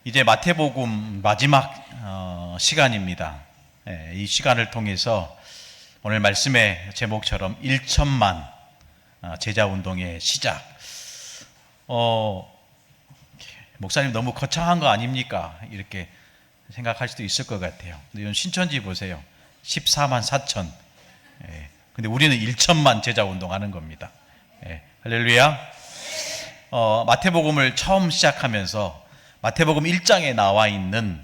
이제 마태복음 마지막 시간입니다. 이 시간을 통해서 오늘 말씀의 제목처럼 1천만 제자운동의 시작. 목사님 너무 거창한 거 아닙니까? 이렇게 생각할 수도 있을 것 같아요. 근데 이건 신천지 보세요. 14만 4천. 근데 우리는 1천만 제자운동 하는 겁니다. 할렐루야. 마태복음을 처음 시작하면서 마태복음 1장에 나와 있는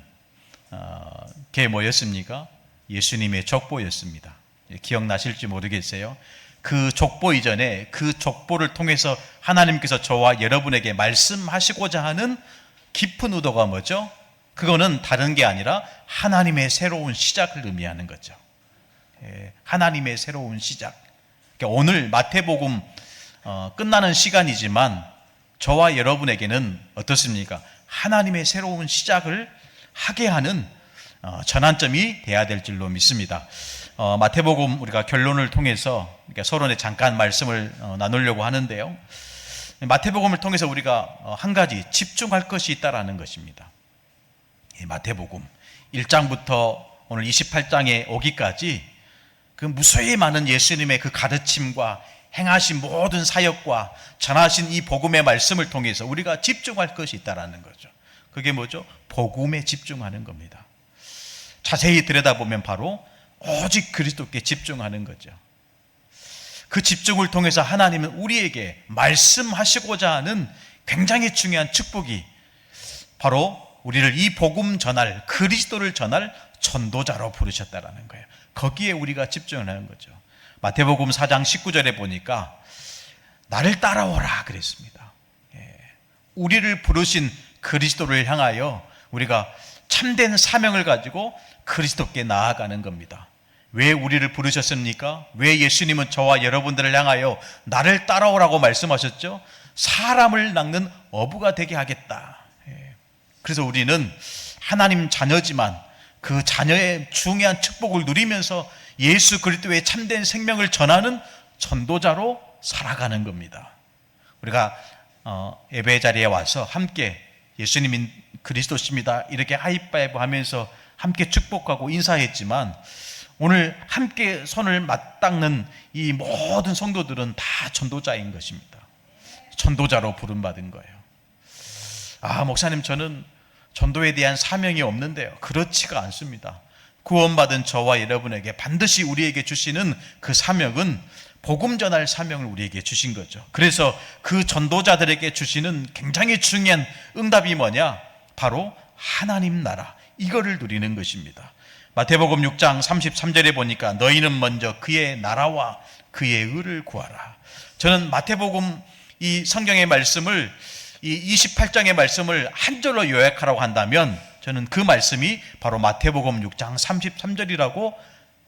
게 뭐였습니까? 예수님의 족보였습니다. 기억나실지 모르겠어요. 그 족보 이전에 그 족보를 통해서 하나님께서 저와 여러분에게 말씀하시고자 하는 깊은 의도가 뭐죠? 그거는 다른 게 아니라 하나님의 새로운 시작을 의미하는 거죠. 하나님의 새로운 시작. 그러니까 오늘 마태복음 끝나는 시간이지만 저와 여러분에게는 어떻습니까? 하나님의 새로운 시작을 하게 하는 전환점이 돼야 될 줄로 믿습니다. 마태복음 우리가 결론을 통해서 서론에 잠깐 말씀을 나누려고 하는데요. 마태복음을 통해서 우리가 한 가지 집중할 것이 있다라는 것입니다. 마태복음 1장부터 오늘 28장에 오기까지 그 무수히 많은 예수님의 그 가르침과 행하신 모든 사역과 전하신 이 복음의 말씀을 통해서 우리가 집중할 것이 있다라는 거죠. 그게 뭐죠? 복음에 집중하는 겁니다. 자세히 들여다보면 바로 오직 그리스도께 집중하는 거죠. 그 집중을 통해서 하나님은 우리에게 말씀하시고자 하는 굉장히 중요한 축복이 바로 우리를 이 복음 전할, 그리스도를 전할 전도자로 부르셨다라는 거예요. 거기에 우리가 집중을 하는 거죠. 마태복음 4장 19절에 보니까 나를 따라오라 그랬습니다. 우리를 부르신 그리스도를 향하여 우리가 참된 사명을 가지고 그리스도께 나아가는 겁니다. 왜 우리를 부르셨습니까? 왜 예수님은 저와 여러분들을 향하여 나를 따라오라고 말씀하셨죠? 사람을 낚는 어부가 되게 하겠다. 그래서 우리는 하나님 자녀지만 그 자녀의 중요한 축복을 누리면서 예수 그리스도의 참된 생명을 전하는 전도자로 살아가는 겁니다. 우리가 예배 자리에 와서 함께 예수님이 그리스도십니다 이렇게 하이파이브 하면서 함께 축복하고 인사했지만 오늘 함께 손을 맞닿는 이 모든 성도들은 다 전도자인 것입니다. 전도자로 부름받은 거예요. 목사님 저는 전도에 대한 사명이 없는데요. 그렇지가 않습니다. 구원받은 저와 여러분에게 반드시 우리에게 주시는 그 사명은 복음 전할 사명을 우리에게 주신 거죠. 그래서 그 전도자들에게 주시는 굉장히 중요한 응답이 뭐냐? 바로 하나님 나라, 이거를 누리는 것입니다. 마태복음 6장 33절에 보니까 너희는 먼저 그의 나라와 그의 의를 구하라. 저는 마태복음 이 성경의 말씀을 이 28장의 말씀을 한 절로 요약하라고 한다면 저는 그 말씀이 바로 마태복음 6장 33절이라고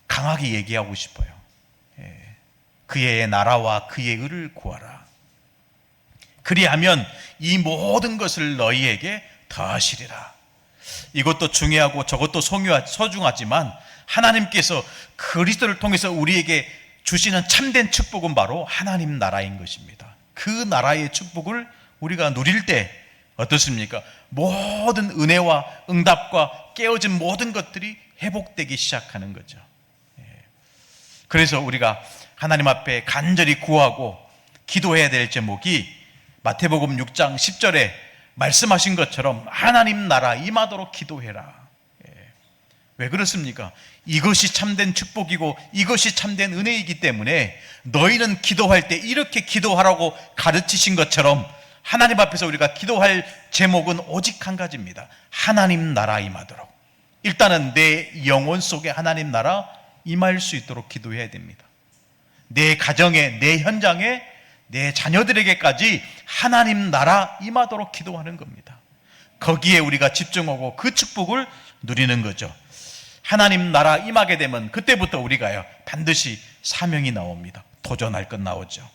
강하게 얘기하고 싶어요. 그의 나라와 그의 의를 구하라. 그리하면 이 모든 것을 너희에게 더하시리라. 이것도 중요하고 저것도 소중하지만 하나님께서 그리스도를 통해서 우리에게 주시는 참된 축복은 바로 하나님 나라인 것입니다. 그 나라의 축복을 우리가 누릴 때 어떻습니까? 모든 은혜와 응답과 깨어진 모든 것들이 회복되기 시작하는 거죠. 그래서 우리가 하나님 앞에 간절히 구하고 기도해야 될 제목이 마태복음 6장 10절에 말씀하신 것처럼 하나님 나라 임하도록 기도해라. 왜 그렇습니까? 이것이 참된 축복이고 이것이 참된 은혜이기 때문에 너희는 기도할 때 이렇게 기도하라고 가르치신 것처럼 하나님 앞에서 우리가 기도할 제목은 오직 한 가지입니다. 하나님 나라 임하도록. 일단은 내 영혼 속에 하나님 나라 임할 수 있도록 기도해야 됩니다. 내 가정에, 내 현장에, 내 자녀들에게까지 하나님 나라 임하도록 기도하는 겁니다. 거기에 우리가 집중하고 그 축복을 누리는 거죠. 하나님 나라 임하게 되면 그때부터 우리가요 반드시 사명이 나옵니다. 도전할 것 나오죠.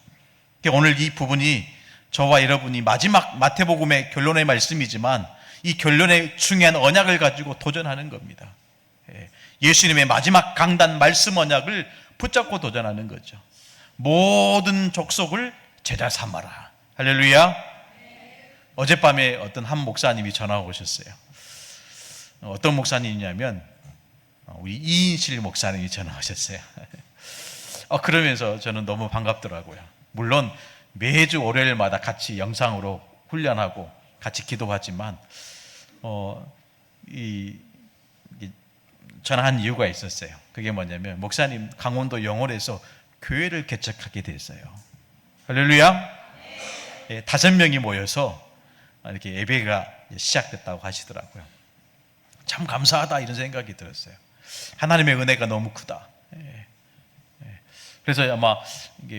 오늘 이 부분이 저와 여러분이 마지막 마태복음의 결론의 말씀이지만 이 결론의 중요한 언약을 가지고 도전하는 겁니다. 예수님의 마지막 강단 말씀 언약을 붙잡고 도전하는 거죠. 모든 족속을 제자 삼아라. 할렐루야. 어젯밤에 어떤 한 목사님이 전화가 오셨어요. 어떤 목사님이냐면 우리 이인실 목사님이 전화하셨어요. 그러면서 저는 너무 반갑더라고요. 물론 매주 월요일마다 같이 영상으로 훈련하고 같이 기도하지만 전화한 이유가 있었어요. 그게 뭐냐면 목사님 강원도 영월에서 교회를 개척하게 됐어요. 할렐루야. 5명이 모여서 이렇게 예배가 시작됐다고 하시더라고요. 참 감사하다 이런 생각이 들었어요. 하나님의 은혜가 너무 크다. 그래서 아마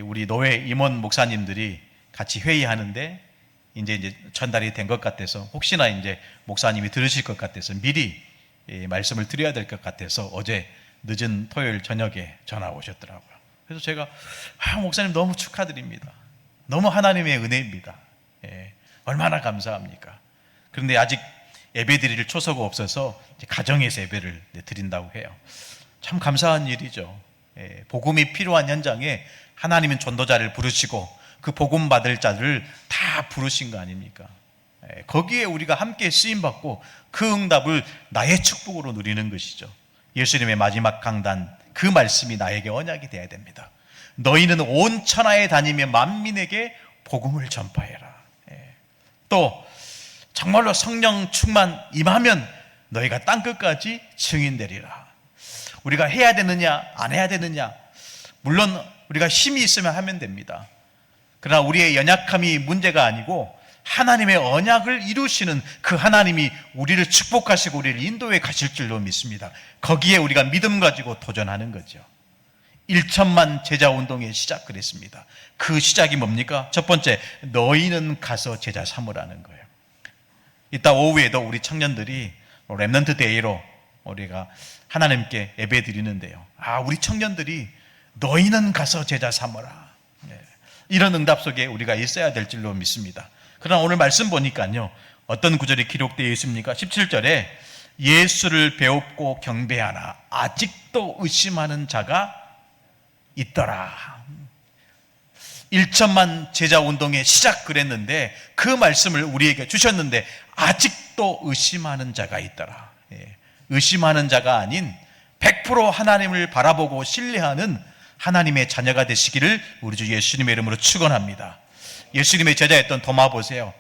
우리 노회 임원 목사님들이 같이 회의하는데 이제 전달이 된 것 같아서 혹시나 이제 목사님이 들으실 것 같아서 미리 말씀을 드려야 될 것 같아서 어제 늦은 토요일 저녁에 전화 오셨더라고요. 그래서 제가 목사님 너무 축하드립니다. 너무 하나님의 은혜입니다. 얼마나 감사합니까? 그런데 아직 예배 드릴 초소가 없어서 가정에서 예배를 드린다고 해요. 참 감사한 일이죠. 복음이 필요한 현장에 하나님은 전도자를 부르시고 그 복음 받을 자들을 다 부르신 거 아닙니까? 거기에 우리가 함께 쓰임받고 그 응답을 나의 축복으로 누리는 것이죠. 예수님의 마지막 강단, 그 말씀이 나에게 언약이 되어야 됩니다. 너희는 온 천하에 다니며 만민에게 복음을 전파해라. 또 정말로 성령 충만 임하면 너희가 땅끝까지 증인되리라. 우리가 해야 되느냐 안 해야 되느냐, 물론 우리가 힘이 있으면 하면 됩니다. 그러나 우리의 연약함이 문제가 아니고 하나님의 언약을 이루시는 그 하나님이 우리를 축복하시고 우리를 인도해 가실 줄로 믿습니다. 거기에 우리가 믿음 가지고 도전하는 거죠. 1천만 제자 운동의 시작 그랬습니다. 그 시작이 뭡니까? 첫 번째, 너희는 가서 제자 삼으라는 거예요. 이따 오후에도 우리 청년들이 렘넌트 데이로 우리가 하나님께 예배 드리는데요. 우리 청년들이 너희는 가서 제자 삼으라. 이런 응답 속에 우리가 있어야 될 줄로 믿습니다. 그러나 오늘 말씀 보니까요, 어떤 구절이 기록되어 있습니까? 17절에 예수를 배웁고 경배하나 아직도 의심하는 자가 있더라. 1천만 제자 운동의 시작 그랬는데 그 말씀을 우리에게 주셨는데 아직도 의심하는 자가 있더라. 의심하는 자가 아닌 100% 하나님을 바라보고 신뢰하는 하나님의 자녀가 되시기를 우리 주 예수님의 이름으로 축원합니다. 예수님의 제자였던 도마 보세요.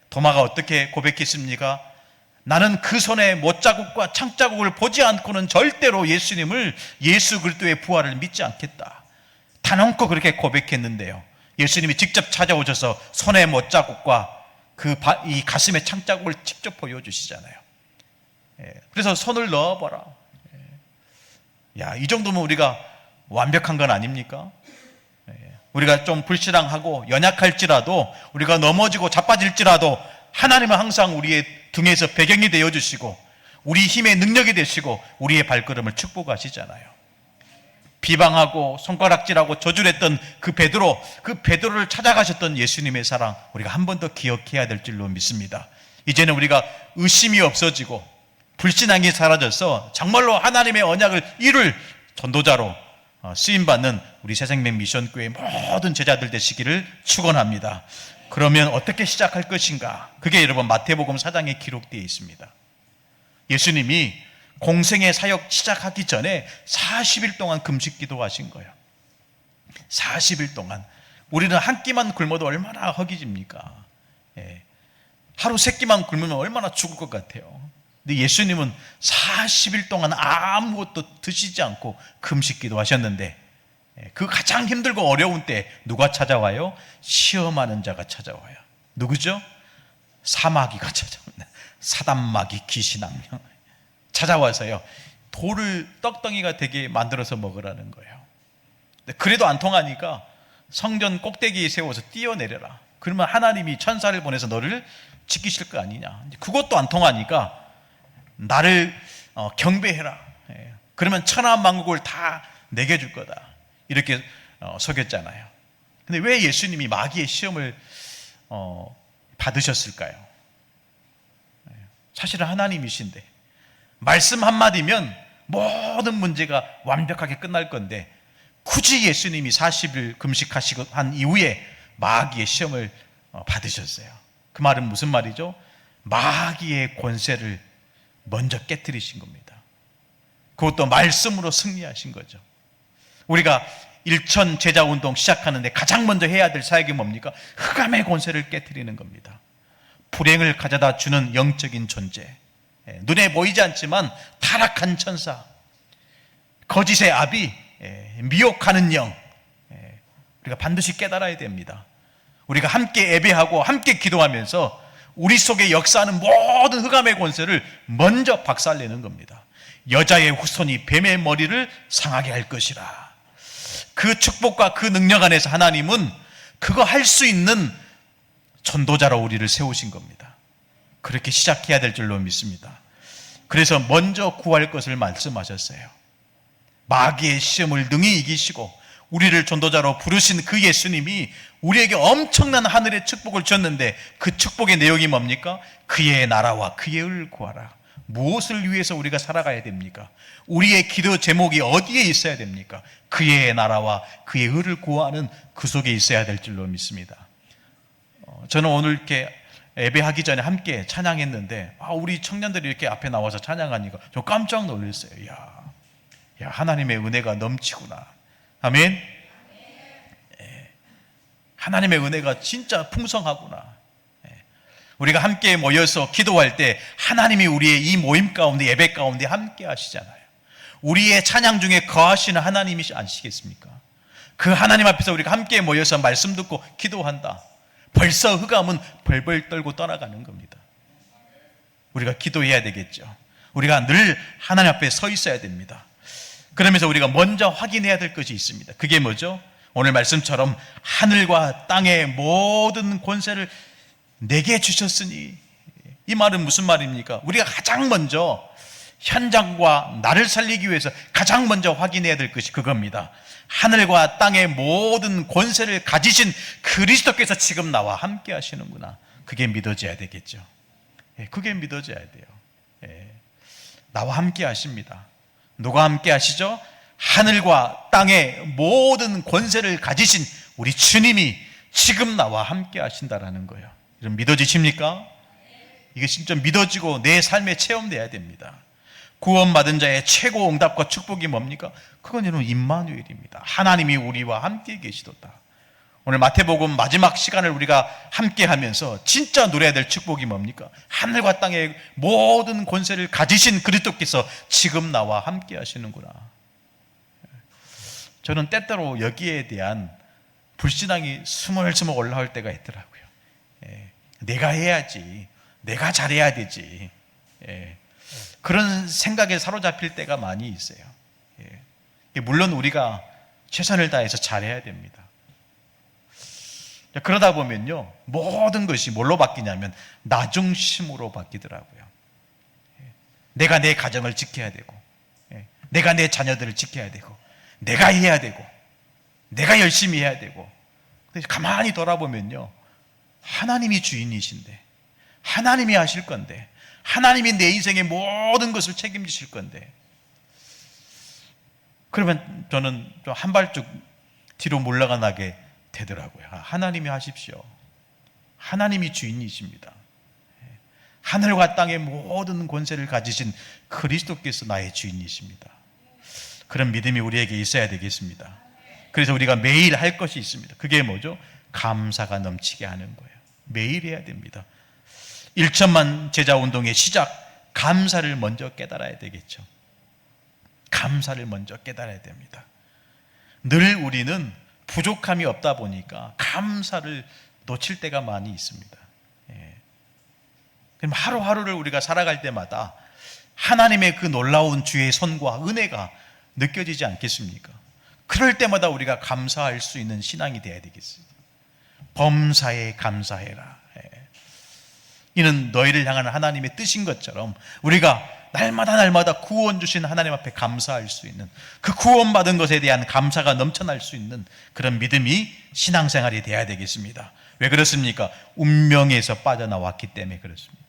도마가 어떻게 고백했습니까? 나는 그 손에 못자국과 창자국을 보지 않고는 절대로 예수님을, 예수 그리스도의 부활을 믿지 않겠다. 단언코 그렇게 고백했는데요. 예수님이 직접 찾아오셔서 손에 못자국과 이 가슴에 창자국을 직접 보여주시잖아요. 그래서 손을 넣어봐라. 이 정도면 우리가 완벽한 건 아닙니까? 우리가 좀 불신앙하고 연약할지라도, 우리가 넘어지고 자빠질지라도 하나님은 항상 우리의 등에서 배경이 되어주시고 우리 힘의 능력이 되시고 우리의 발걸음을 축복하시잖아요. 비방하고 손가락질하고 저주했던 그 베드로를 찾아가셨던 예수님의 사랑, 우리가 한 번 더 기억해야 될 줄로 믿습니다. 이제는 우리가 의심이 없어지고 불신앙이 사라져서 정말로 하나님의 언약을 이룰 전도자로 쓰임받는 우리 새생명 미션교회 모든 제자들 되시기를 축원합니다. 그러면 어떻게 시작할 것인가? 그게 여러분 마태복음 4장에 기록되어 있습니다. 예수님이 공생의 사역 시작하기 전에 40일 동안 금식 기도하신 거예요. 40일 동안. 우리는 한 끼만 굶어도 얼마나 허기집니까? 하루 3끼만 굶으면 얼마나 죽을 것 같아요. 근데 예수님은 40일 동안 아무것도 드시지 않고 금식 기도하셨는데, 그 가장 힘들고 어려운 때 누가 찾아와요? 시험하는 자가 찾아와요. 누구죠? 사마귀가 찾아옵니다. 사단마귀, 귀신악령 찾아와서요, 돌을 떡덩이가 되게 만들어서 먹으라는 거예요. 그래도 안 통하니까 성전 꼭대기에 세워서 뛰어내려라. 그러면 하나님이 천사를 보내서 너를 지키실 거 아니냐. 그것도 안 통하니까 나를 경배해라. 그러면 천하만국을 다 내게 줄 거다. 이렇게 속였잖아요. 근데 왜 예수님이 마귀의 시험을 받으셨을까요? 사실은 하나님이신데 말씀 한마디면 모든 문제가 완벽하게 끝날 건데 굳이 예수님이 40일 금식하시고 한 이후에 마귀의 시험을 받으셨어요. 그 말은 무슨 말이죠? 마귀의 권세를 먼저 깨뜨리신 겁니다. 그것도 말씀으로 승리하신 거죠. 우리가 일천 제자 운동 시작하는데 가장 먼저 해야 될 사역이 뭡니까? 흑암의 권세를 깨뜨리는 겁니다. 불행을 가져다 주는 영적인 존재, 눈에 보이지 않지만 타락한 천사, 거짓의 아비, 미혹하는 영, 우리가 반드시 깨달아야 됩니다. 우리가 함께 예배하고 함께 기도하면서 우리 속에 역사하는 모든 흑암의 권세를 먼저 박살내는 겁니다. 여자의 후손이 뱀의 머리를 상하게 할 것이라. 그 축복과 그 능력 안에서 하나님은 그거 할 수 있는 전도자로 우리를 세우신 겁니다. 그렇게 시작해야 될 줄로 믿습니다. 그래서 먼저 구할 것을 말씀하셨어요. 마귀의 시험을 능히 이기시고 우리를 전도자로 부르신 그 예수님이 우리에게 엄청난 하늘의 축복을 줬는데 그 축복의 내용이 뭡니까? 그의 나라와 그의 의를 구하라. 무엇을 위해서 우리가 살아가야 됩니까? 우리의 기도 제목이 어디에 있어야 됩니까? 그의 나라와 그의 의를 구하는 그 속에 있어야 될 줄로 믿습니다. 저는 오늘 이렇게 예배하기 전에 함께 찬양했는데 우리 청년들이 이렇게 앞에 나와서 찬양하니까 저 깜짝 놀랐어요. 야, 하나님의 은혜가 넘치구나. 아멘. 하나님의 은혜가 진짜 풍성하구나. 우리가 함께 모여서 기도할 때 하나님이 우리의 이 모임 가운데, 예배 가운데 함께 하시잖아요. 우리의 찬양 중에 거하시는 하나님이 아시겠습니까? 그 하나님 앞에서 우리가 함께 모여서 말씀 듣고 기도한다. 벌써 흑암은 벌벌 떨고 떠나가는 겁니다. 우리가 기도해야 되겠죠. 우리가 늘 하나님 앞에 서 있어야 됩니다. 그러면서 우리가 먼저 확인해야 될 것이 있습니다. 그게 뭐죠? 오늘 말씀처럼 하늘과 땅의 모든 권세를 내게 주셨으니, 이 말은 무슨 말입니까? 우리가 가장 먼저 현장과 나를 살리기 위해서 가장 먼저 확인해야 될 것이 그겁니다. 하늘과 땅의 모든 권세를 가지신 그리스도께서 지금 나와 함께 하시는구나. 그게 믿어져야 되겠죠. 그게 믿어져야 돼요. 나와 함께 하십니다. 누가 함께 하시죠? 하늘과 땅의 모든 권세를 가지신 우리 주님이 지금 나와 함께 하신다라는 거예요. 여러분 믿어지십니까? 이게 진짜 믿어지고 내 삶에 체험돼야 됩니다. 구원받은 자의 최고 응답과 축복이 뭡니까? 그건 여러분 임마누엘입니다. 하나님이 우리와 함께 계시도다. 오늘 마태복음 마지막 시간을 우리가 함께 하면서 진짜 누려야 될 축복이 뭡니까? 하늘과 땅의 모든 권세를 가지신 그리스도께서 지금 나와 함께 하시는구나. 저는 때때로 여기에 대한 불신앙이 스멀스멀 올라올 때가 있더라고요. 내가 해야지, 내가 잘해야 되지, 그런 생각에 사로잡힐 때가 많이 있어요. 물론 우리가 최선을 다해서 잘해야 됩니다. 그러다 보면요, 모든 것이 뭘로 바뀌냐면 나 중심으로 바뀌더라고요. 내가 내 가정을 지켜야 되고, 내가 내 자녀들을 지켜야 되고, 내가 해야 되고, 내가 열심히 해야 되고. 근데 가만히 돌아보면요, 하나님이 주인이신데, 하나님이 하실 건데, 하나님이 내 인생의 모든 것을 책임지실 건데, 그러면 저는 좀 한 발짝 뒤로 물러가게 되더라고요. 하나님이 하십시오. 하나님이 주인이십니다. 하늘과 땅의 모든 권세를 가지신 그리스도께서 나의 주인이십니다. 그런 믿음이 우리에게 있어야 되겠습니다. 그래서 우리가 매일 할 것이 있습니다. 그게 뭐죠? 감사가 넘치게 하는 거예요. 매일 해야 됩니다. 1천만 제자 운동의 시작, 감사를 먼저 깨달아야 되겠죠. 감사를 먼저 깨달아야 됩니다. 늘 우리는 부족함이 없다 보니까 감사를 놓칠 때가 많이 있습니다. 그럼 하루하루를 우리가 살아갈 때마다 하나님의 그 놀라운 주의 손과 은혜가 느껴지지 않겠습니까? 그럴 때마다 우리가 감사할 수 있는 신앙이 되어야 되겠습니다. 범사에 감사해라. 이는 너희를 향하는 하나님의 뜻인 것처럼 우리가 날마다 구원 주신 하나님 앞에 감사할 수 있는, 그 구원받은 것에 대한 감사가 넘쳐날 수 있는 그런 믿음이 신앙생활이 되어야 되겠습니다. 왜 그렇습니까? 운명에서 빠져나왔기 때문에 그렇습니다.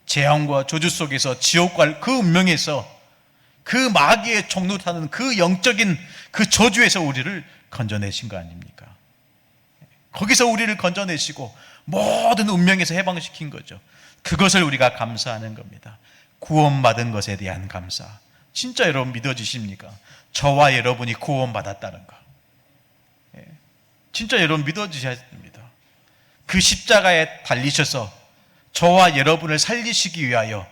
재앙과 저주 속에서 지옥과 그 운명에서, 그 마귀의 종노릇하는 그 영적인 그 저주에서 우리를 건져내신 거 아닙니까? 거기서 우리를 건져내시고 모든 운명에서 해방시킨 거죠. 그것을 우리가 감사하는 겁니다. 구원받은 것에 대한 감사. 진짜 여러분 믿어지십니까? 저와 여러분이 구원받았다는 거. 진짜 여러분 믿어지셔야 됩니다. 그 십자가에 달리셔서 저와 여러분을 살리시기 위하여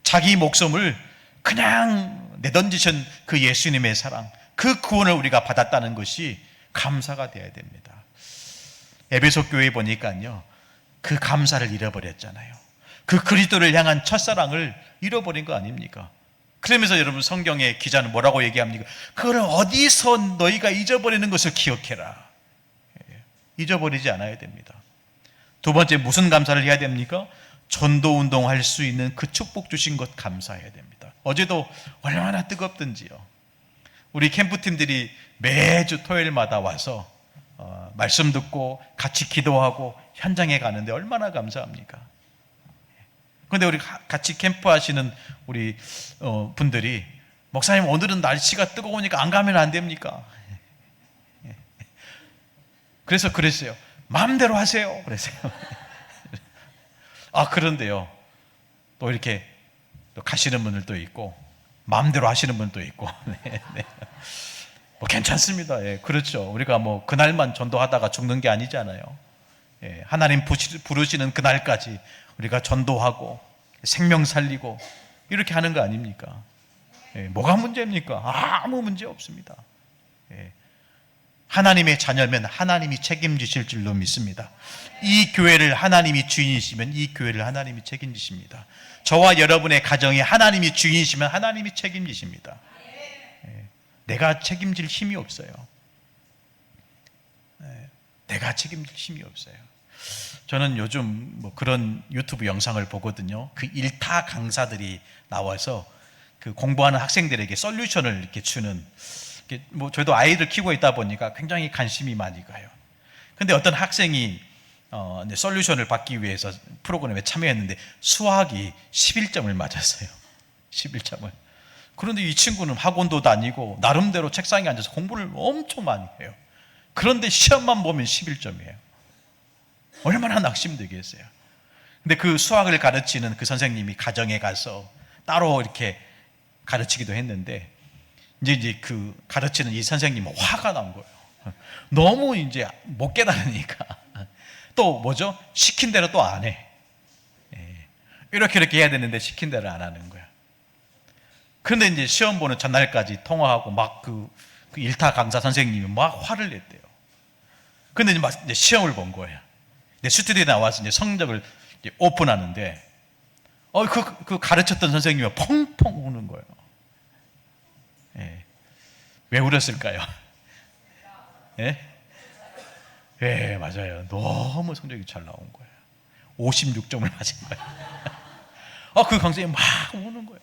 자기 목숨을 그냥 내던지신 그 예수님의 사랑, 그 구원을 우리가 받았다는 것이 감사가 되어야 됩니다. 에베소 교회에 보니까요, 그 감사를 잃어버렸잖아요. 그 그리스도를 향한 첫사랑을 잃어버린 거 아닙니까? 그러면서 여러분 성경의 기자는 뭐라고 얘기합니까? 그걸 어디서 너희가 잊어버리는 것을 기억해라. 잊어버리지 않아야 됩니다. 두 번째, 무슨 감사를 해야 됩니까? 전도운동 할 수 있는 그 축복 주신 것 감사해야 됩니다. 어제도 얼마나 뜨겁든지요. 우리 캠프팀들이 매주 토요일마다 와서 말씀 듣고 같이 기도하고 현장에 가는데 얼마나 감사합니까? 그런데 우리 같이 캠프하시는 우리 분들이 목사님 오늘은 날씨가 뜨거우니까 안 가면 안 됩니까? 그래서 그랬어요. 마음대로 하세요. 그랬어요. 그런데요, 또 이렇게 또 가시는 분들도 있고 마음대로 하시는 분도 있고 네. 뭐 괜찮습니다. 예, 그렇죠. 우리가 뭐 그날만 전도하다가 죽는 게 아니잖아요. 예, 하나님 부르시는 그날까지 우리가 전도하고 생명 살리고 이렇게 하는 거 아닙니까? 예, 뭐가 문제입니까? 아무 문제 없습니다. 예, 하나님의 자녀면 하나님이 책임지실 줄로 믿습니다. 이 교회를 하나님이 주인이시면 이 교회를 하나님이 책임지십니다. 저와 여러분의 가정에 하나님이 주인이시면 하나님이 책임지십니다. 내가 책임질 힘이 없어요. 내가 책임질 힘이 없어요. 저는 요즘 뭐 그런 유튜브 영상을 보거든요. 그 일타 강사들이 나와서 그 공부하는 학생들에게 솔루션을 이렇게 주는, 뭐 저희도 아이들 키우고 있다 보니까 굉장히 관심이 많이 가요. 근데 어떤 학생이 솔루션을 받기 위해서 프로그램에 참여했는데 수학이 11점을 맞았어요. 11점을. 그런데 이 친구는 학원도 다니고 나름대로 책상에 앉아서 공부를 엄청 많이 해요. 그런데 시험만 보면 11점이에요. 얼마나 낙심되겠어요. 근데 그 수학을 가르치는 그 선생님이 가정에 가서 따로 이렇게 가르치기도 했는데 이제 그 가르치는 이 선생님은 화가 난 거예요. 너무 이제 못 깨달으니까. 또 뭐죠? 시킨 대로 또 안 해. 이렇게 해야 되는데 시킨 대로 안 하는 거야. 그런데 이제 시험 보는 전날까지 통화하고 막 그 일타 강사 선생님이 막 화를 냈대요. 그런데 이제 시험을 본 거예요. 스튜디오에 나와서 이제 성적을 이제 오픈하는데, 그 가르쳤던 선생님이 펑펑 우는 거예요. 왜 울었을까요? 예, 맞아요. 너무 성적이 잘 나온 거예요. 56점을 맞은 거예요. 그 강사님이 막 우는 거예요.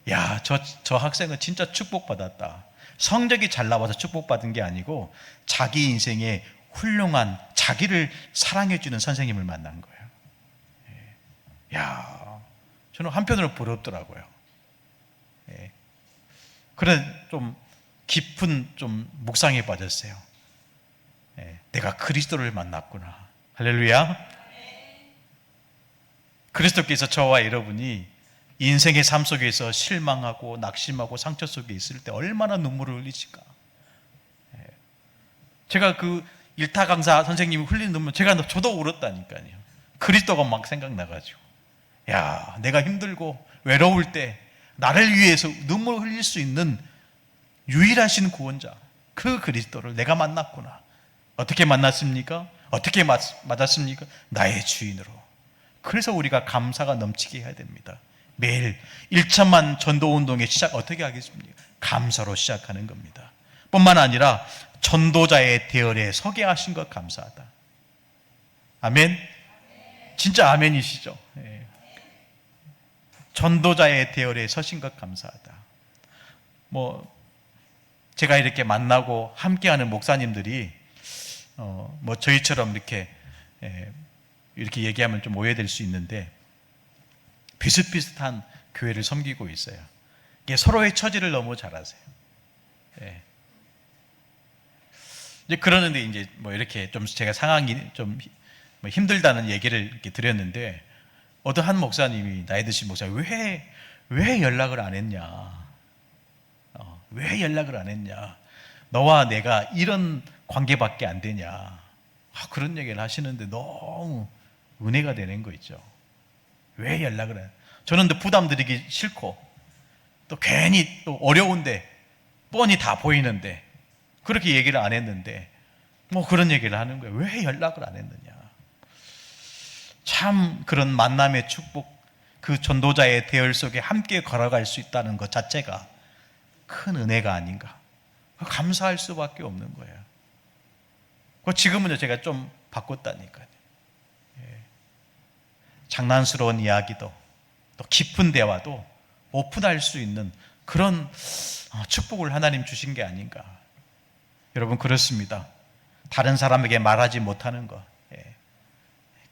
야, 저 학생은 진짜 축복받았다. 성적이 잘 나와서 축복받은 게 아니고 자기 인생에 훌륭한 자기를 사랑해주는 선생님을 만난 거예요. 야, 저는 한편으로 부럽더라고요. 그런 좀 깊은 좀 묵상에 빠졌어요. 내가 그리스도를 만났구나. 할렐루야. 그리스도께서 저와 여러분이 인생의 삶 속에서 실망하고 낙심하고 상처 속에 있을 때 얼마나 눈물을 흘리실까. 제가 그 일타 강사 선생님이 흘린 눈물, 저도 울었다니까요. 그리스도가 막 생각나가지고, 야, 내가 힘들고 외로울 때 나를 위해서 눈물 흘릴 수 있는 유일하신 구원자, 그 그리스도를 내가 만났구나. 어떻게 만났습니까? 어떻게 맞았습니까? 나의 주인으로. 그래서 우리가 감사가 넘치게 해야 됩니다. 매일 1천만 전도운동의 시작 어떻게 하겠습니까? 감사로 시작하는 겁니다. 뿐만 아니라 전도자의 대열에 서게 하신 것 감사하다. 아멘? 진짜 아멘이시죠? 전도자의 대열에 서신 것 감사하다. 뭐 제가 이렇게 만나고 함께하는 목사님들이 뭐 저희처럼 이렇게 얘기하면 좀 오해될 수 있는데 비슷비슷한 교회를 섬기고 있어요. 서로의 처지를 너무 잘 아세요. 이제 그러는데 이제 뭐 이렇게 좀 제가 상황이 좀 힘들다는 얘기를 이렇게 드렸는데 어떤 한 목사님이 나이 드신 목사님 왜 연락을 안 했냐? 왜 연락을 안 했냐? 너와 내가 이런 관계밖에 안 되냐? 그런 얘기를 하시는데 너무 은혜가 되는 거 있죠. 왜 연락을 해? 저는 또 부담 드리기 싫고 또 괜히 또 어려운데 뻔히 다 보이는데 그렇게 얘기를 안 했는데 뭐 그런 얘기를 하는 거예요. 왜 연락을 안 했느냐? 참 그런 만남의 축복, 그 전도자의 대열 속에 함께 걸어갈 수 있다는 것 자체가 큰 은혜가 아닌가. 감사할 수밖에 없는 거예요. 지금은요 제가 좀 바꿨다니까요. 장난스러운 이야기도 또 깊은 대화도 오픈할 수 있는 그런 축복을 하나님 주신 게 아닌가. 여러분 그렇습니다. 다른 사람에게 말하지 못하는 것,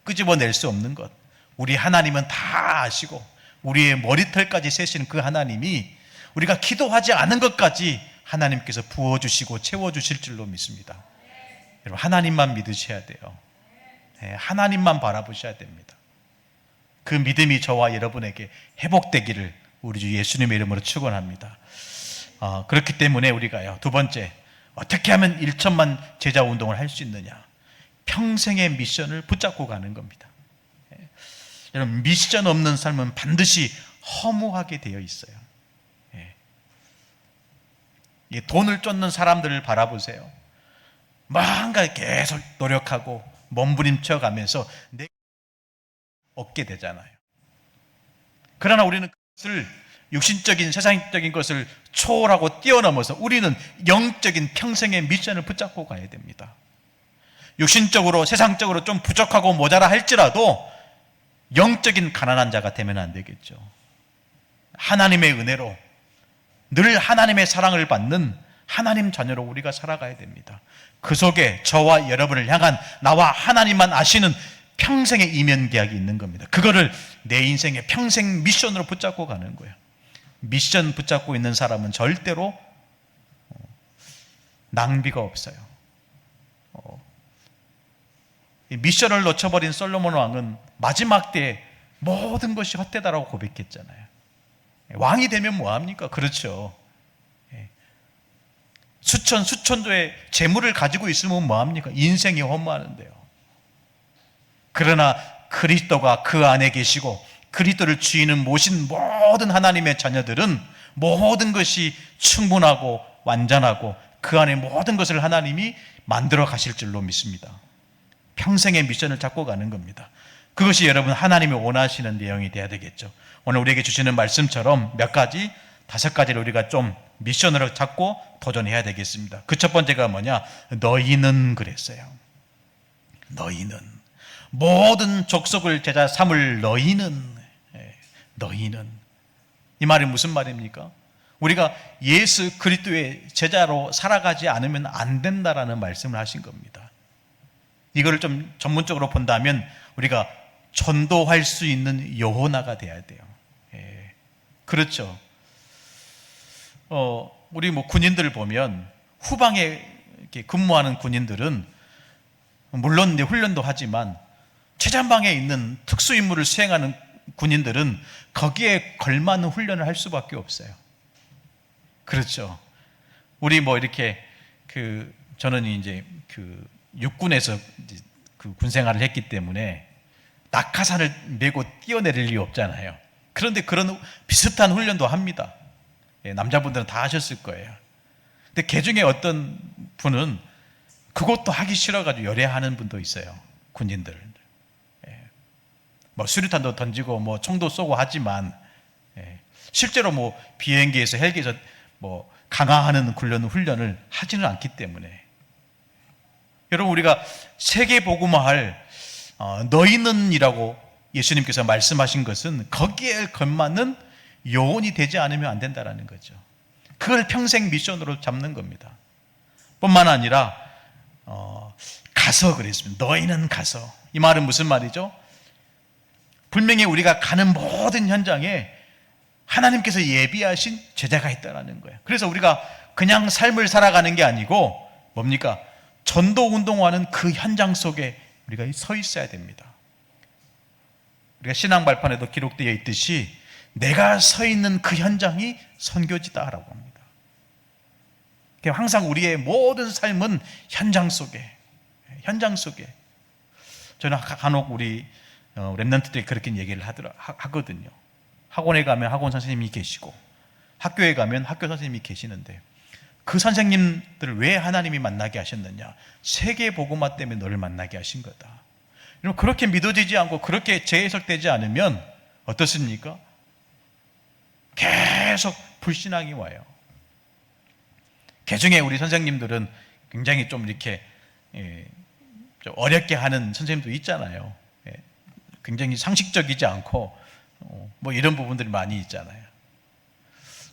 끄집어낼 수 없는 것, 우리 하나님은 다 아시고 우리의 머리털까지 세시는 그 하나님이 우리가 기도하지 않은 것까지 하나님께서 부어주시고 채워주실 줄로 믿습니다. 여러분 하나님만 믿으셔야 돼요. 하나님만 바라보셔야 됩니다. 그 믿음이 저와 여러분에게 회복되기를 우리 주 예수님의 이름으로 축원합니다. 그렇기 때문에 우리가요, 두 번째, 어떻게 하면 1천만 제자 운동을 할 수 있느냐? 평생의 미션을 붙잡고 가는 겁니다. 여러분 미션 없는 삶은 반드시 허무하게 되어 있어요. 돈을 쫓는 사람들을 바라보세요. 뭔가 계속 노력하고 몸부림쳐 가면서 내가 얻게 되잖아요. 그러나 우리는 그것을 육신적인 세상적인 것을 초월하고 뛰어넘어서 우리는 영적인 평생의 미션을 붙잡고 가야 됩니다. 육신적으로 세상적으로 좀 부족하고 모자라 할지라도 영적인 가난한 자가 되면 안 되겠죠. 하나님의 은혜로 늘 하나님의 사랑을 받는 하나님 자녀로 우리가 살아가야 됩니다. 그 속에 저와 여러분을 향한 나와 하나님만 아시는 평생의 이면계약이 있는 겁니다. 그거를 내 인생의 평생 미션으로 붙잡고 가는 거예요. 미션 붙잡고 있는 사람은 절대로 낭비가 없어요. 미션을 놓쳐버린 솔로몬 왕은 마지막 때에 모든 것이 헛되다라고 고백했잖아요. 왕이 되면 뭐합니까? 그렇죠. 수천조의 재물을 가지고 있으면 뭐합니까? 인생이 허무하는데요. 그러나 그리스도가 그 안에 계시고 그리스도를 주인은 모신 모든 하나님의 자녀들은 모든 것이 충분하고 완전하고 그 안에 모든 것을 하나님이 만들어 가실 줄로 믿습니다. 평생의 미션을 잡고 가는 겁니다. 그것이 여러분 하나님이 원하시는 내용이 돼야 되겠죠. 오늘 우리에게 주시는 말씀처럼 몇 가지, 5가지를 우리가 좀 미션으로 잡고 도전해야 되겠습니다. 그 첫 번째가 뭐냐? 너희는 그랬어요. 너희는 모든 족속을 제자 삼을 너희는 이 말이 무슨 말입니까? 우리가 예수 그리스도의 제자로 살아가지 않으면 안 된다라는 말씀을 하신 겁니다. 이거를 좀 전문적으로 본다면 우리가 전도할 수 있는 여호나가 돼야 돼요. 그렇죠. 우리 군인들을 보면 후방에 이렇게 근무하는 군인들은 물론 이제 훈련도 하지만 최전방에 있는 특수 임무를 수행하는 군인들은 거기에 걸맞는 훈련을 할 수밖에 없어요. 그렇죠. 우리 이렇게 저는 이제 육군에서 그 군생활을 했기 때문에 낙하산을 메고 뛰어내릴 일이 없잖아요. 그런데 그런 비슷한 훈련도 합니다. 남자분들은 다 하셨을 거예요. 근데 그 중에 어떤 분은 그것도 하기 싫어가지고 열애하는 분도 있어요. 군인들. 수류탄도 던지고 총도 쏘고 하지만 실제로 비행기에서 헬기에서 강화하는 훈련을 하지는 않기 때문에 여러분 우리가 세계 복음화할 너희는이라고 예수님께서 말씀하신 것은 거기에 걸맞는 요원이 되지 않으면 안 된다는 거죠. 그걸 평생 미션으로 잡는 겁니다. 뿐만 아니라 가서 그랬습니다. 너희는 가서. 이 말은 무슨 말이죠? 분명히 우리가 가는 모든 현장에 하나님께서 예비하신 제자가 있다는 거예요. 그래서 우리가 그냥 삶을 살아가는 게 아니고 뭡니까? 전도 운동하는 그 현장 속에 우리가 서 있어야 됩니다. 우리가 신앙 발판에도 기록되어 있듯이 내가 서 있는 그 현장이 선교지다라고 합니다. 항상 우리의 모든 삶은 현장 속에 저는 간혹 우리 랩런트들이 그렇게 얘기를 하거든요. 학원에 가면 학원 선생님이 계시고 학교에 가면 학교 선생님이 계시는데 그 선생님들을 왜 하나님이 만나게 하셨느냐? 세계 복음화 때문에 너를 만나게 하신 거다. 여러분, 그렇게 믿어지지 않고 그렇게 재해석되지 않으면 어떻습니까? 계속 불신앙이 와요. 개중에 우리 선생님들은 굉장히 좀 이렇게 좀 어렵게 하는 선생님도 있잖아요. 굉장히 상식적이지 않고 뭐 이런 부분들이 많이 있잖아요.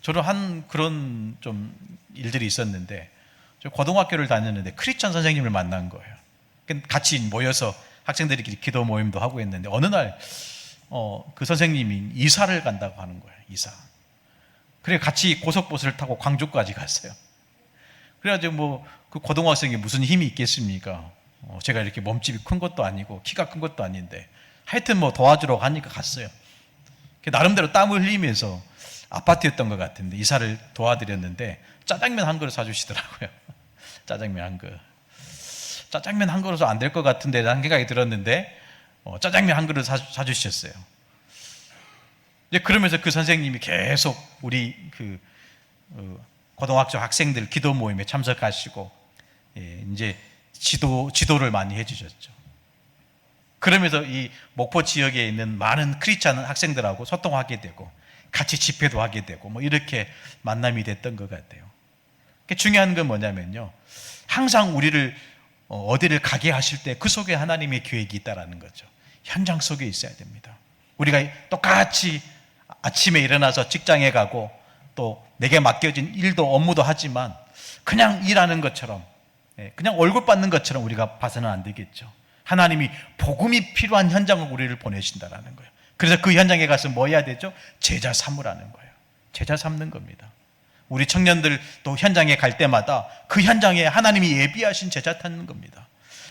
저는 한 그런 좀 일들이 있었는데, 저 고등학교를 다녔는데 크리스천 선생님을 만난 거예요. 같이 모여서 학생들끼리 기도 모임도 하고 했는데 어느 날 그 선생님이 이사를 간다고 하는 거예요. 이사. 그래 같이 고속버스를 타고 광주까지 갔어요. 그래가지고 뭐 그 고등학생이 무슨 힘이 있겠습니까? 제가 이렇게 몸집이 큰 것도 아니고 키가 큰 것도 아닌데 하여튼 뭐 도와주러 가니까 갔어요. 나름대로 땀을 흘리면서 아파트였던 것 같은데 이사를 도와드렸는데 짜장면 한 그릇 사주시더라고요. 짜장면 한 그릇. 짜장면 한 그릇은 안 될 것 같은데 라는 생각이 들었는데 짜장면 한 그릇 사주셨어요. 이제 그러면서 그 선생님이 계속 우리 그 고등학교 학생들 기도 모임에 참석하시고 이제 지도를 많이 해주셨죠. 그러면서 이 목포 지역에 있는 많은 크리스찬 학생들하고 소통하게 되고 같이 집회도 하게 되고 뭐 이렇게 만남이 됐던 것 같아요. 중요한 건 뭐냐면요, 항상 우리를 어디를 가게 하실 때 그 속에 하나님의 계획이 있다라는 거죠. 현장 속에 있어야 됩니다. 우리가 똑같이 아침에 일어나서 직장에 가고 또 내게 맡겨진 일도 업무도 하지만 그냥 일하는 것처럼, 그냥 월급 받는 것처럼 우리가 봐서는 안 되겠죠. 하나님이 복음이 필요한 현장을 우리를 보내신다라는 거예요. 그래서 그 현장에 가서 뭐 해야 되죠? 제자 삼으라는 거예요. 제자 삼는 겁니다. 우리 청년들 또 현장에 갈 때마다 그 현장에 하나님이 예비하신 제자 찾는 겁니다.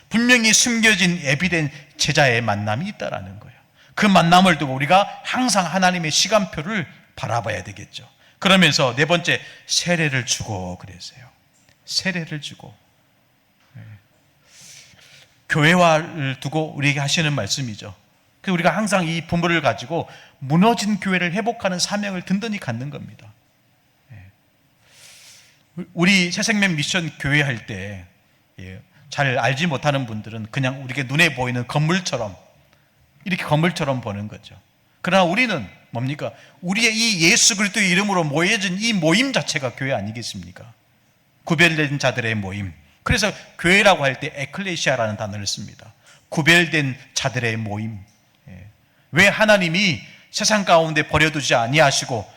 분명히 숨겨진 예비된 제자의 만남이 있다라는 거예요. 그 만남을 두고 우리가 항상 하나님의 시간표를 바라봐야 되겠죠. 그러면서 네 번째, 세례를 주고 그랬어요. 세례를 주고. 교회화를 두고 우리에게 하시는 말씀이죠. 우리가 항상 이 부모를 가지고 무너진 교회를 회복하는 사명을 든든히 갖는 겁니다. 우리 새생명 미션 교회 할 때 잘 알지 못하는 분들은 그냥 우리에게 눈에 보이는 건물처럼, 이렇게 건물처럼 보는 거죠. 그러나 우리는 뭡니까? 우리의 이 예수 그리스도의 이름으로 모여진 이 모임 자체가 교회 아니겠습니까? 구별된 자들의 모임. 그래서 교회라고 할 때 에클레시아라는 단어를 씁니다. 구별된 자들의 모임. 왜 하나님이 세상 가운데 버려두지 아니하시고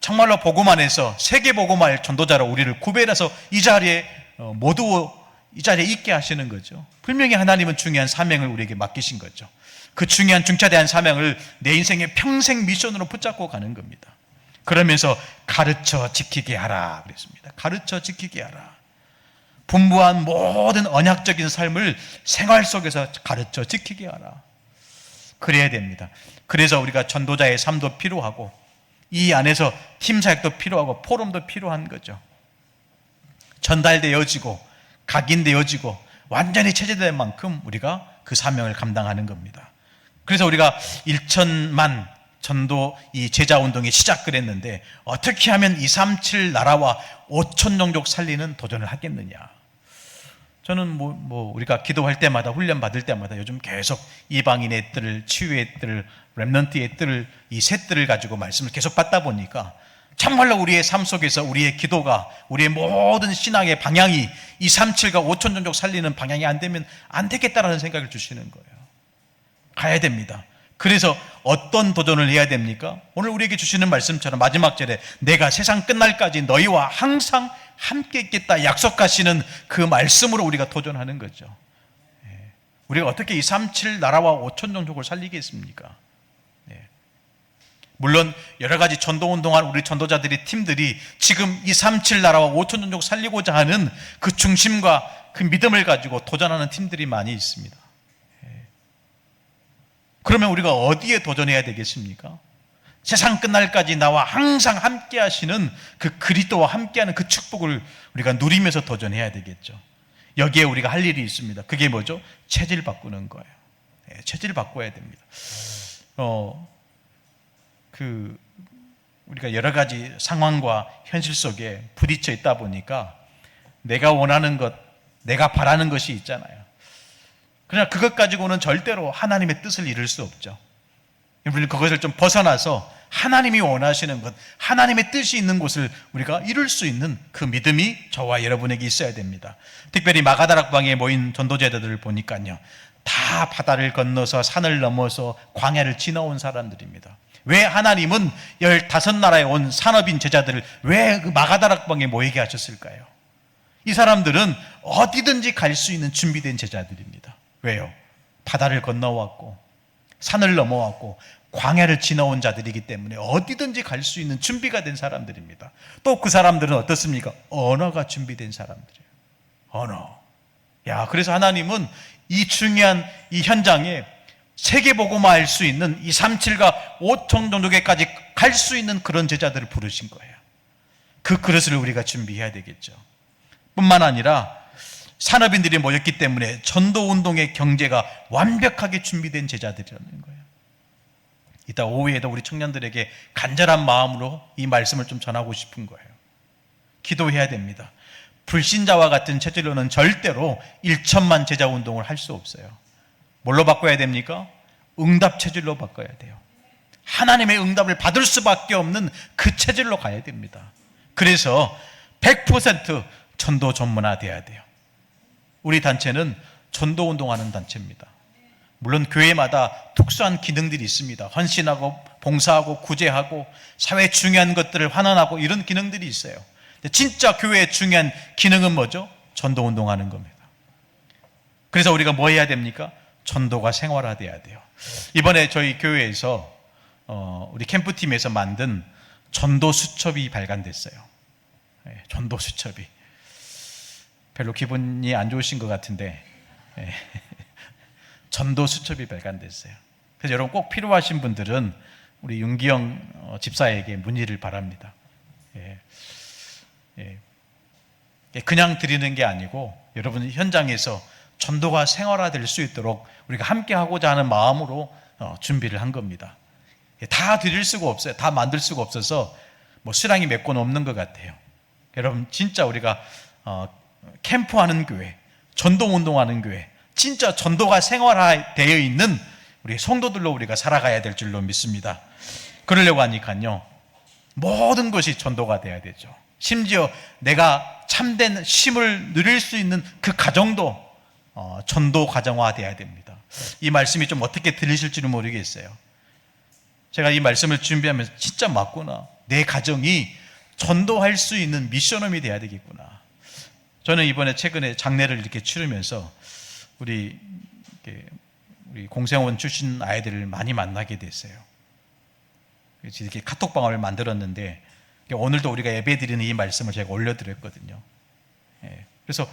정말로 복음 안에서 세계 복음화의 전도자로 우리를 구별해서 이 자리에 모두 이 자리에 있게 하시는 거죠. 분명히 하나님은 중요한 사명을 우리에게 맡기신 거죠. 그 중요한 중차대한 사명을 내 인생의 평생 미션으로 붙잡고 가는 겁니다. 그러면서 가르쳐 지키게 하라 그랬습니다. 가르쳐 지키게 하라. 분부한 모든 언약적인 삶을 생활 속에서 가르쳐 지키게 하라. 그래야 됩니다. 그래서 우리가 전도자의 삶도 필요하고 이 안에서 팀 사역도 필요하고 포럼도 필요한 거죠. 전달되어지고 각인되어지고 완전히 체제된 만큼 우리가 그 사명을 감당하는 겁니다. 그래서 우리가 1천만 전도 이 제자 운동이 시작을 했는데 어떻게 하면 237 나라와 5천 종족 살리는 도전을 하겠느냐. 저는 우리가 기도할 때마다 훈련 받을 때마다 요즘 계속 이방인의 뜰을, 치유의 뜰을, 렘넌트의 뜰을, 이 세 뜰을 가지고 말씀을 계속 받다 보니까 정말로 우리의 삶 속에서 우리의 기도가, 우리의 모든 신앙의 방향이 237과 5천 종족 살리는 방향이 안 되면 안 되겠다라는 생각을 주시는 거예요. 가야 됩니다. 그래서 어떤 도전을 해야 됩니까? 오늘 우리에게 주시는 말씀처럼 마지막 절에 내가 세상 끝날까지 너희와 항상 함께 있겠다 약속하시는 그 말씀으로 우리가 도전하는 거죠. 우리가 어떻게 237 나라와 5천 종족을 살리겠습니까? 물론 여러 가지 전도운동한 우리 전도자들이 팀들이 지금 237 나라와 5천 종족 살리고자 하는 그 중심과 그 믿음을 가지고 도전하는 팀들이 많이 있습니다. 그러면 우리가 어디에 도전해야 되겠습니까? 세상 끝날까지 나와 항상 함께 하시는 그 그리스도와 함께하는 그 축복을 우리가 누리면서 도전해야 되겠죠. 여기에 우리가 할 일이 있습니다. 그게 뭐죠? 체질 바꾸는 거예요. 체질 바꿔야 됩니다. 우리가 여러 가지 상황과 현실 속에 부딪혀 있다 보니까 내가 원하는 것, 내가 바라는 것이 있잖아요. 그러나 그것 가지고는 절대로 하나님의 뜻을 이룰 수 없죠. 우리는 그것을 좀 벗어나서 하나님이 원하시는 것, 하나님의 뜻이 있는 곳을 우리가 이룰 수 있는 그 믿음이 저와 여러분에게 있어야 됩니다. 특별히 마가다락방에 모인 전도제자들을 보니까요, 다 바다를 건너서 산을 넘어서 광야를 지나온 사람들입니다. 왜 하나님은 15나라에 온 산업인 제자들을 왜 그 마가다락방에 모이게 하셨을까요? 이 사람들은 어디든지 갈 수 있는 준비된 제자들입니다. 왜요? 바다를 건너왔고 산을 넘어왔고 광야를 지나온 자들이기 때문에 어디든지 갈 수 있는 준비가 된 사람들입니다. 또 그 사람들은 어떻습니까? 언어가 준비된 사람들이에요. 언어. 그래서 하나님은 이 중요한 이 현장에 세계복음화 할 수 있는 이 3,7과 5천 종족에까지 갈 수 있는 그런 제자들을 부르신 거예요. 그 그릇을 우리가 준비해야 되겠죠. 뿐만 아니라 산업인들이 모였기 때문에 전도운동의 경제가 완벽하게 준비된 제자들이라는 거예요. 이따 오후에도 우리 청년들에게 간절한 마음으로 이 말씀을 좀 전하고 싶은 거예요. 기도해야 됩니다. 불신자와 같은 체질로는 절대로 1천만 제자 운동을 할 수 없어요. 뭘로 바꿔야 됩니까? 응답 체질로 바꿔야 돼요. 하나님의 응답을 받을 수밖에 없는 그 체질로 가야 됩니다. 그래서 100% 전도 전문화돼야 돼요. 우리 단체는 전도 운동하는 단체입니다. 물론 교회마다 특수한 기능들이 있습니다. 헌신하고 봉사하고 구제하고 사회에 중요한 것들을 환원하고 이런 기능들이 있어요. 근데 진짜 교회의 중요한 기능은 뭐죠? 전도 운동하는 겁니다. 그래서 우리가 뭐 해야 됩니까? 전도가 생활화돼야 돼요. 이번에 저희 교회에서 우리 캠프팀에서 만든 전도 수첩이 발간됐어요. 전도 수첩이 별로 기분이 안 좋으신 것 같은데 전도 수첩이 발간됐어요. 그래서 여러분 꼭 필요하신 분들은 우리 윤기영 집사에게 문의를 바랍니다. 그냥 드리는 게 아니고 여러분 현장에서 전도가 생활화될 수 있도록 우리가 함께 하고자 하는 마음으로 준비를 한 겁니다. 다 드릴 수가 없어요. 다 만들 수가 없어서 뭐 수량이 몇 권 없는 것 같아요. 여러분 진짜 우리가 캠프하는 교회, 전도운동하는 교회, 진짜 전도가 생활화되어 있는 우리 성도들로 우리가 살아가야 될 줄로 믿습니다. 그러려고 하니까요, 모든 것이 전도가 돼야 되죠. 심지어 내가 참된 쉼을 누릴 수 있는 그 가정도 전도 가정화돼야 됩니다. 이 말씀이 좀 어떻게 들리실지는 모르겠어요. 제가 이 말씀을 준비하면서 진짜 맞구나. 내 가정이 전도할 수 있는 미션홈이 돼야 되겠구나. 저는 이번에 최근에 장례를 이렇게 치르면서 우리 공생원 출신 아이들을 많이 만나게 됐어요. 그래서 이렇게 카톡방을 만들었는데 오늘도 우리가 예배드리는 이 말씀을 제가 올려드렸거든요. 그래서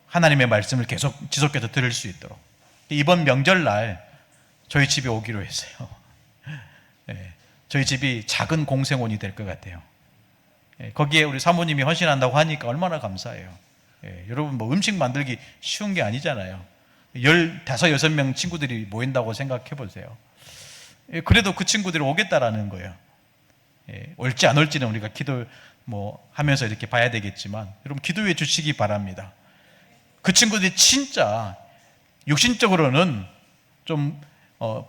하나님의 말씀을 계속 지속해서 들을 수 있도록 이번 명절날 저희 집에 오기로 했어요. 저희 집이 작은 공생원이 될 것 같아요. 거기에 우리 사모님이 헌신한다고 하니까 얼마나 감사해요. 여러분 뭐 음식 만들기 쉬운 게 아니잖아요. 15, 6명 친구들이 모인다고 생각해 보세요. 그래도 그 친구들이 오겠다라는 거예요. 올지 안 올지는 우리가 기도 하면서 이렇게 봐야 되겠지만 여러분 기도해 주시기 바랍니다. 그 친구들이 진짜 육신적으로는 좀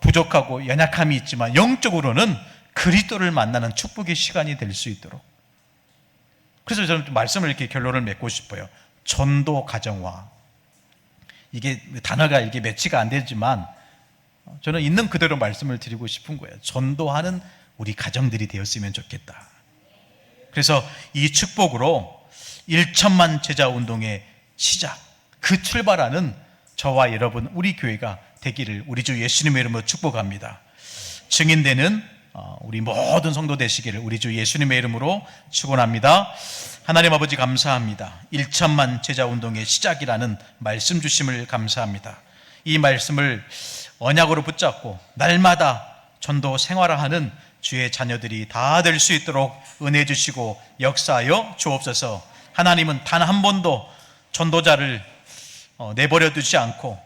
부족하고 연약함이 있지만 영적으로는 그리스도를 만나는 축복의 시간이 될 수 있도록. 그래서 저는 말씀을 이렇게 결론을 맺고 싶어요. 전도 가정화. 이게 단어가 이게 매치가 안 되지만 저는 있는 그대로 말씀을 드리고 싶은 거예요. 전도하는 우리 가정들이 되었으면 좋겠다. 그래서 이 축복으로 1천만 제자 운동의 시작, 그 출발하는 저와 여러분 우리 교회가 되기를 우리 주 예수님의 이름으로 축복합니다. 증인되는 우리 모든 성도 되시기를 우리 주 예수님의 이름으로 축원합니다. 하나님 아버지 감사합니다. 1천만 제자 운동의 시작이라는 말씀 주심을 감사합니다. 이 말씀을 언약으로 붙잡고 날마다 전도 생활하는 주의 자녀들이 다 될 수 있도록 은혜 주시고 역사하여 주옵소서. 하나님은 단 한 번도 전도자를 내버려 두지 않고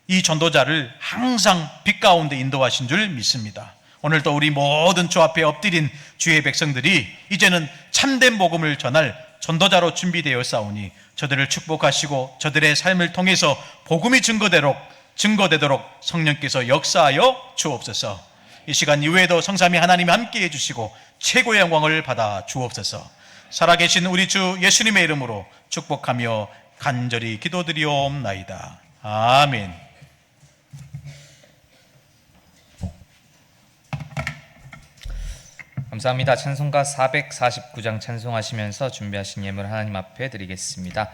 이 전도자를 항상 빛 가운데 인도하신 줄 믿습니다. 오늘도 우리 모든 주 앞에 엎드린 주의 백성들이 이제는 참된 복음을 전할 전도자로 준비되어 싸우니 저들을 축복하시고 저들의 삶을 통해서 복음이 증거되도록 성령께서 역사하여 주옵소서. 이 시간 이후에도 성삼위 하나님이 함께해 주시고 최고의 영광을 받아 주옵소서. 살아계신 우리 주 예수님의 이름으로 축복하며 간절히 기도드리옵나이다. 아멘. 감사합니다. 찬송가 449장 찬송하시면서 준비하신 예물 하나님 앞에 드리겠습니다.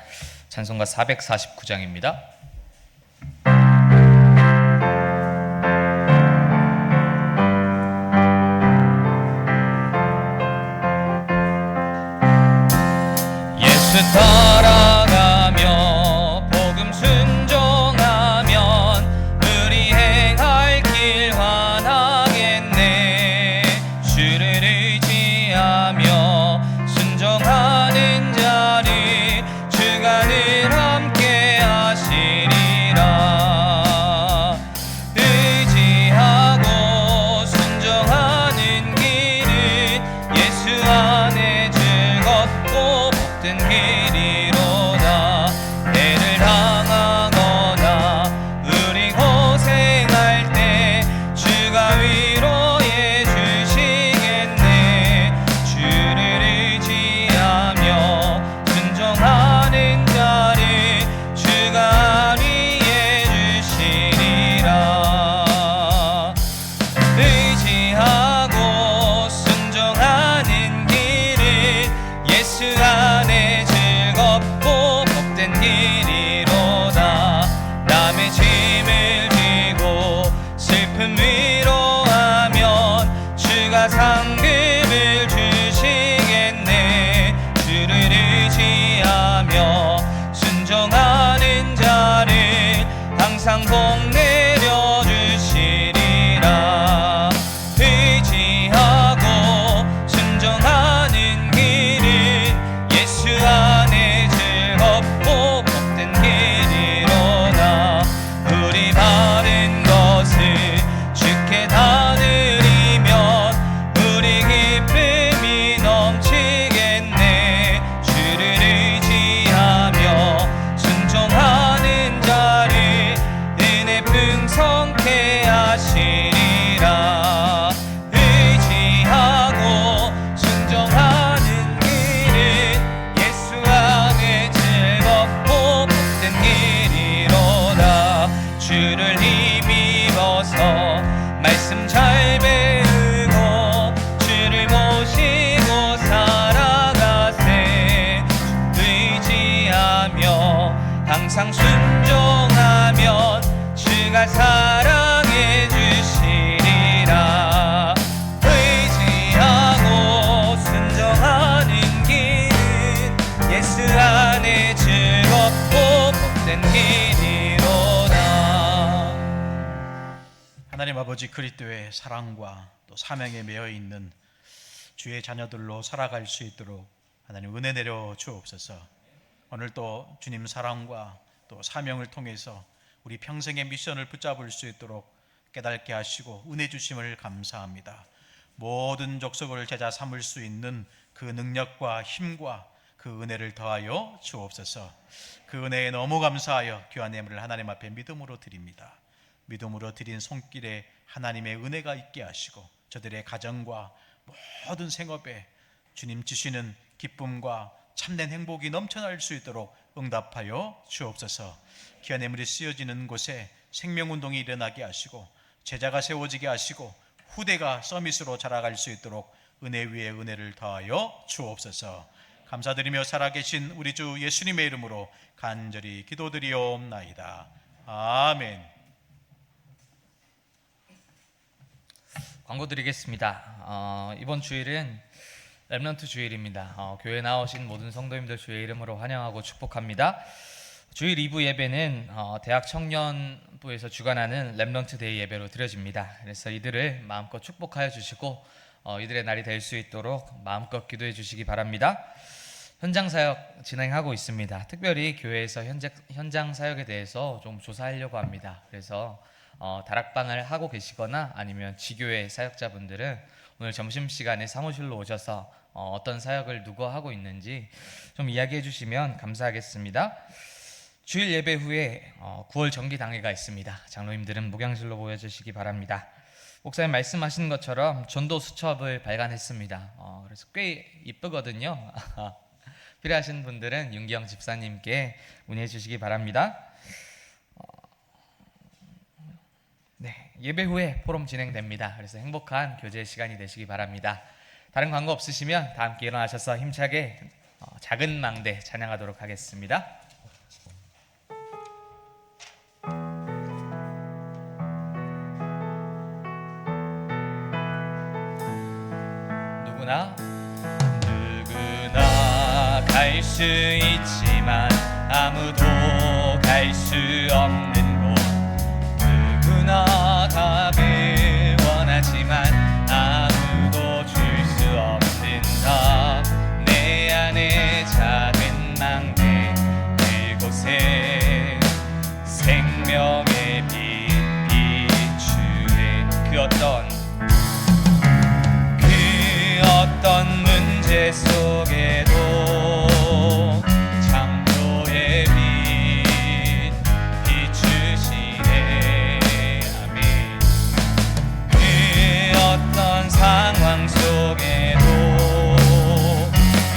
찬송가 449장입니다. 예수 따라가며 복음 순종하면 우리 행할 길 환하겠네. 주를 의지하며 순종하는 자를 주가 늘 함께 하시리라. 의지하고 순종하는 길은 예수 안에 즐겁고 복된 길이로다. 해를 당하거나 우리 고생할 때 주가 위로해 주시겠네. 주를 의지하며 순종하는 자를 주가 위해 주시리라. 의지하고 순종하는 길은 예수 안에 즐겁고 복된 길이로다. 남의 짐을 지고 슬픔 위로하면 주가 상급을 주시겠네. 주를 의지하며 순종하는 자를 항상 복 내려 주시리라. 의지하고 순종하는 길은 예수 안에 즐겁고 복된 길이로다. 우리 바른 것을 주께 다 드리면 우리 기쁨이 넘치겠네. 주를 의지하며 순종하는 자를 은혜 풍성케 하시리라. 의지하고 순종하는 길은 예수 안에 즐겁고 복된 길이로다. 주를 힘입어서 말씀 잘 배우고 주를 모시고 살아가세. 의지하며 항상 순종하면 주가 사랑해 주시리라. 의지하고 순종하는 길은 예수 안에 즐겁고 복된 길이로다. 하나님 아버지, 그리스도의 사랑과 또 사명에 매여 있는 주의 자녀들로 살아갈 수 있도록 하나님 은혜 내려 주옵소서. 오늘 또 주님 사랑과 또 사명을 통해서 우리 평생의 미션을 붙잡을 수 있도록 깨닫게 하시고 은혜 주심을 감사합니다. 모든 족속을 제자 삼을 수 있는 그 능력과 힘과 그 은혜를 더하여 주옵소서. 그 은혜에 너무 감사하여 귀한 예물을 하나님 앞에 믿음으로 드립니다. 믿음으로 드린 손길에 하나님의 은혜가 있게 하시고 저들의 가정과 모든 생업에 주님 주시는 기쁨과 참된 행복이 넘쳐날 수 있도록 응답하여 주옵소서. 귀한 예물이 쓰여지는 곳에 생명운동이 일어나게 하시고 제자가 세워지게 하시고 후대가 서밋으로 자라갈 수 있도록 은혜 위에 은혜를 더하여 주옵소서. 감사드리며 살아계신 우리 주 예수님의 이름으로 간절히 기도드리옵나이다. 아멘. 광고 드리겠습니다. 이번 주일은 렘넌트 주일입니다. 교회 나오신 모든 성도님들 주의 이름으로 환영하고 축복합니다. 주일 2부 예배는 대학 청년부에서 주관하는 렘넌트 데이 예배로 드려집니다. 그래서 이들을 마음껏 축복하여 주시고 이들의 날이 될 수 있도록 마음껏 기도해 주시기 바랍니다. 현장 사역 진행하고 있습니다. 특별히 교회에서 현장 사역에 대해서 좀 조사하려고 합니다. 그래서 다락방을 하고 계시거나 아니면 지교회 사역자분들은 오늘 점심시간에 사무실로 오셔서 어떤 사역을 누가 하고 있는지 좀 이야기해 주시면 감사하겠습니다. 주일 예배 후에 9월 정기당회가 있습니다. 장로님들은 목양실로 모여주시기 바랍니다. 목사님 말씀하신 것처럼 전도 수첩을 발간했습니다. 그래서 꽤 이쁘거든요. 필요하신 분들은 윤기영 집사님께 문의해 주시기 바랍니다. 네, 예배 후에 포럼 진행됩니다. 그래서 행복한 교제 시간이 되시기 바랍니다. 다른 광고 없으시면 다 함께 일어나셔서 힘차게 작은 망대 찬양하도록 하겠습니다. 누구나 갈 수 있지만 아무도 갈 수 없는 곳, 누구나 답을 원하지만 아무도 줄 수 없는 답, 내 안에 작은 망대 그곳에 생명의 빛 비추네. 그 어떤 문제 속에도 창조의 빛 비추시네. 아멘. 그 어떤 상황 속에도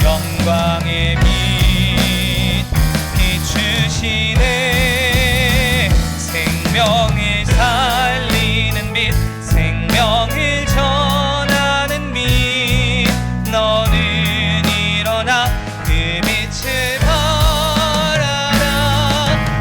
영광의 빛 비추시네. 생명을 살리는 빛, 생명을 전하는 빛, 너는 일어나 그 빛을 발하라.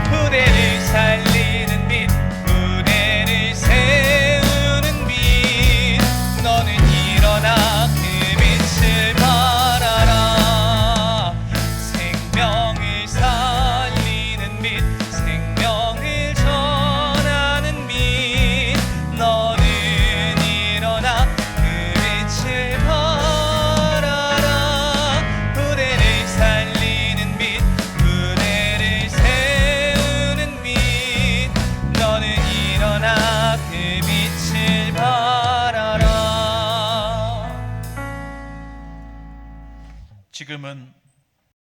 부대를 살리는 빛, 부대를 세우는 빛, 너는 일어나 그 빛을 발하라. 생명을 살리는 빛, 생명을 전하는 빛, 너는 일어나 그 빛을 발하라. 부대를 살리는 빛, 부대를 세우는 빛, 너는 일어나 그 빛을 발하라. 지금은